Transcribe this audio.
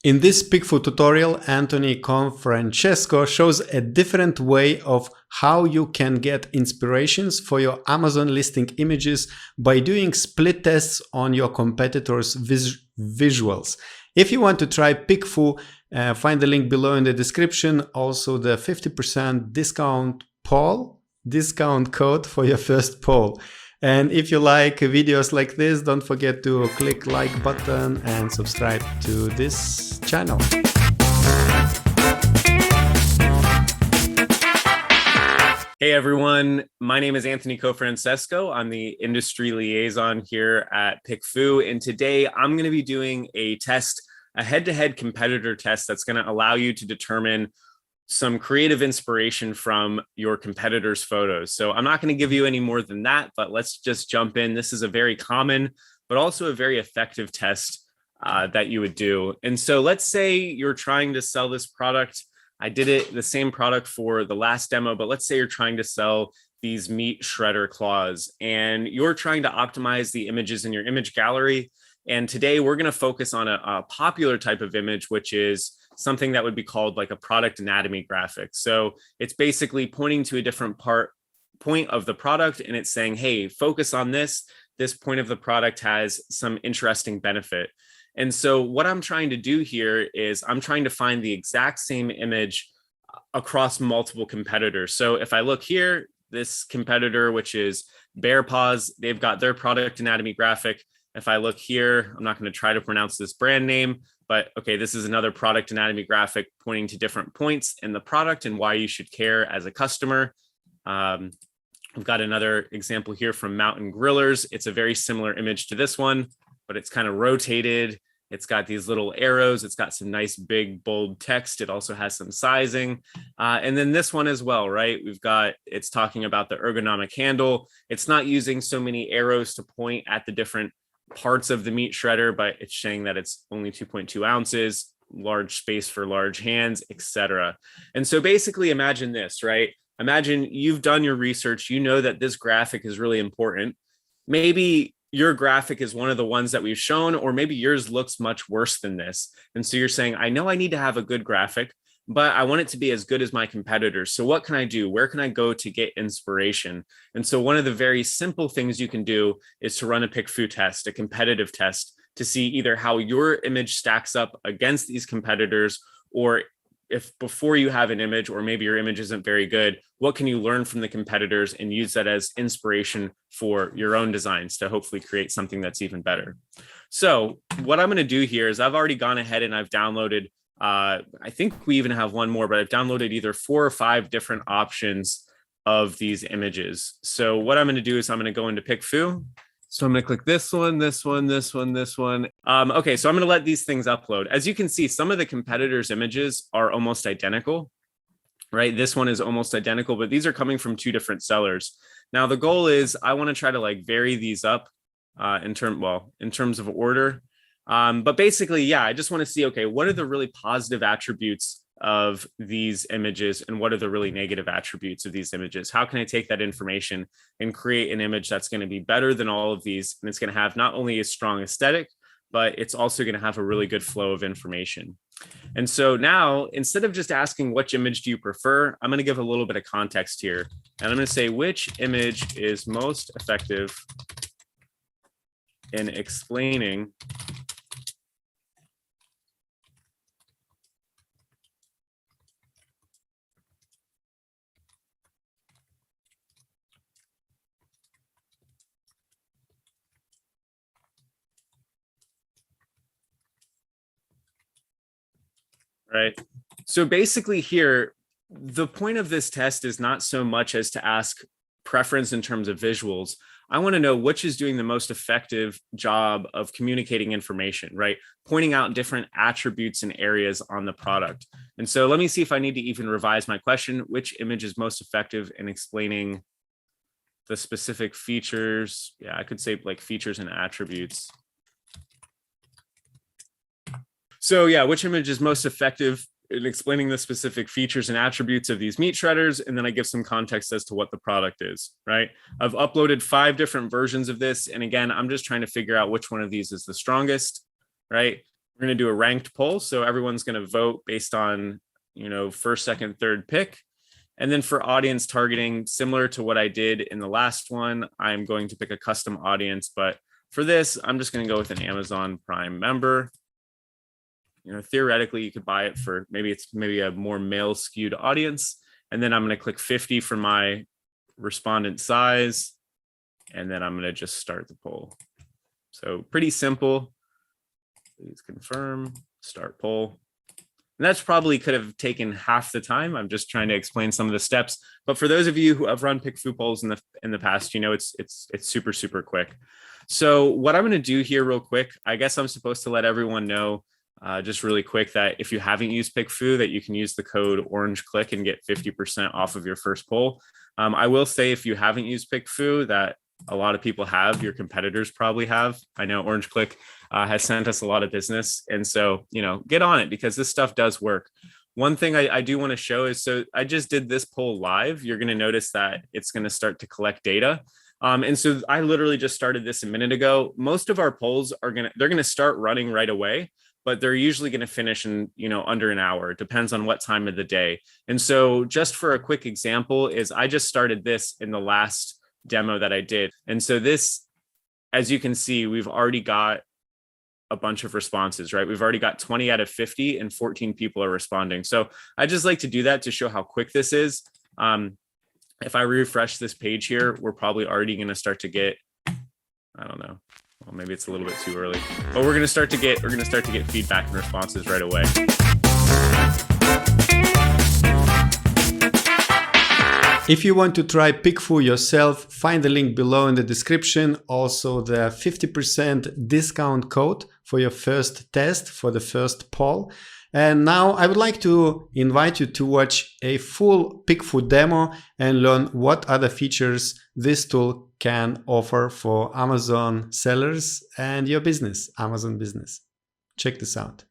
In this PickFu tutorial, Anthony Confrancesco shows a different way of how you can get inspirations for your Amazon listing images by doing split tests on your competitors' visuals. If you want to try PickFu, find the link below in the description. Also the 50% discount code for your first poll. And if you like videos like this, don't forget to click like button and subscribe to this channel. Hey everyone, my name is Anthony Confrancesco. I'm the industry liaison here at PickFu, and today I'm going to be doing a test, a head-to-head competitor test that's going to allow you to determine some creative inspiration from your competitors' photos. So I'm not going to give you any more than that, but let's just jump in. This is a very common, but also a very effective test that you would do. And so let's say you're trying to sell this product. I did the same product for the last demo, but let's say you're trying to sell these meat shredder claws and you're trying to optimize the images in your image gallery. And today we're going to focus on a popular type of image, which is something that would be called like a product anatomy graphic. So it's basically pointing to a different point of the product, and it's saying, hey, focus on this point of the product has some interesting benefit. And so what I'm trying to do here is I'm trying to find the exact same image across multiple competitors. So if I look here, this competitor, which is Bear Paws, they've got their product anatomy graphic. If I look here, I'm not going to try to pronounce this brand name, but okay, this is another product anatomy graphic pointing to different points in the product and why you should care as a customer. I've got another example here from Mountain Grillers. It's a very similar image to this one, but it's kind of rotated. It's got these little arrows. It's got some nice big bold text. It also has some sizing. And then this one as well, right? It's talking about the ergonomic handle. It's not using so many arrows to point at the different parts of the meat shredder, but it's saying that it's only 2.2 ounces, large space for large hands, etc. And so basically imagine this, right? Imagine you've done your research. You know that this graphic is really important. Maybe your graphic is one of the ones that we've shown, or maybe yours looks much worse than this. And so you're saying, I know I need to have a good graphic, but I want it to be as good as my competitors. So what can I do? Where can I go to get inspiration? And so one of the very simple things you can do is to run a PickFu test, a competitive test, to see either how your image stacks up against these competitors, or if before you have an image, or maybe your image isn't very good, what can you learn from the competitors and use that as inspiration for your own designs to hopefully create something that's even better. So what I'm going to do here is I've already gone ahead and I've downloaded I think we even have one more, but I've downloaded either 4 or 5 different options of these images. So what I'm going to do is I'm going to go into PickFu. So I'm going to click this one, this one, this one, this one. Okay, so I'm going to let these things upload. As you can see, some of the competitors' images are almost identical, right? This one is almost identical, but these are coming from 2 different sellers. Now, the goal is I want to try to like vary these up in terms of order. But basically, yeah, I just want to see, okay, what are the really positive attributes of these images and what are the really negative attributes of these images? How can I take that information and create an image that's going to be better than all of these? And it's going to have not only a strong aesthetic, but it's also going to have a really good flow of information. And so now, instead of just asking which image do you prefer, I'm going to give a little bit of context here. And I'm going to say which image is most effective in explaining right? So basically here, the point of this test is not so much as to ask preference in terms of visuals. I want to know which is doing the most effective job of communicating information, right? Pointing out different attributes and areas on the product. And so let me see if I need to even revise my question. Which image is most effective in explaining the specific features? Yeah, I could say like features and attributes. So yeah, which image is most effective in explaining the specific features and attributes of these meat shredders? And then I give some context as to what the product is, right? I've uploaded 5 different versions of this. And again, I'm just trying to figure out which one of these is the strongest, right? We're going to do a ranked poll. So everyone's going to vote based on, first, second, third pick. And then for audience targeting, similar to what I did in the last one, I'm going to pick a custom audience. But for this, I'm just going to go with an Amazon Prime member. Theoretically, you could buy it for maybe a more male skewed audience. And then I'm going to click 50 for my respondent size. And then I'm going to just start the poll. So pretty simple. Please confirm, start poll. And that's probably could have taken half the time. I'm just trying to explain some of the steps. But for those of you who have run PickFu polls in the past, it's super, super quick. So what I'm going to do here real quick, I guess I'm supposed to let everyone know just really quick that if you haven't used PickFu, that you can use the code OrangeClick and get 50% off of your first poll. I will say if you haven't used PickFu, that a lot of people have, your competitors probably have. I know OrangeClick has sent us a lot of business. And so, get on it because this stuff does work. One thing I do want to show is, so I just did this poll live. You're going to notice that it's going to start to collect data. And so I literally just started this a minute ago. Most of our polls they're going to start running right away, but they're usually going to finish in, under an hour. It depends on what time of the day. And so just for a quick example is I just started this in the last demo that I did. And so this, as you can see, we've already got a bunch of responses, right? We've already got 20 out of 50 and 14 people are responding. So I just like to do that to show how quick this is. If I refresh this page here, we're probably already going to start to get, I don't know. Well, maybe it's a little bit too early, but we're going to start to get feedback and responses right away. If you want to try PickFu yourself, find the link below in the description. Also the 50% discount code for your first test, for the first poll. And now I would like to invite you to watch a full PickFu demo and learn what other features this tool can offer for Amazon sellers and your business, Amazon business. Check this out.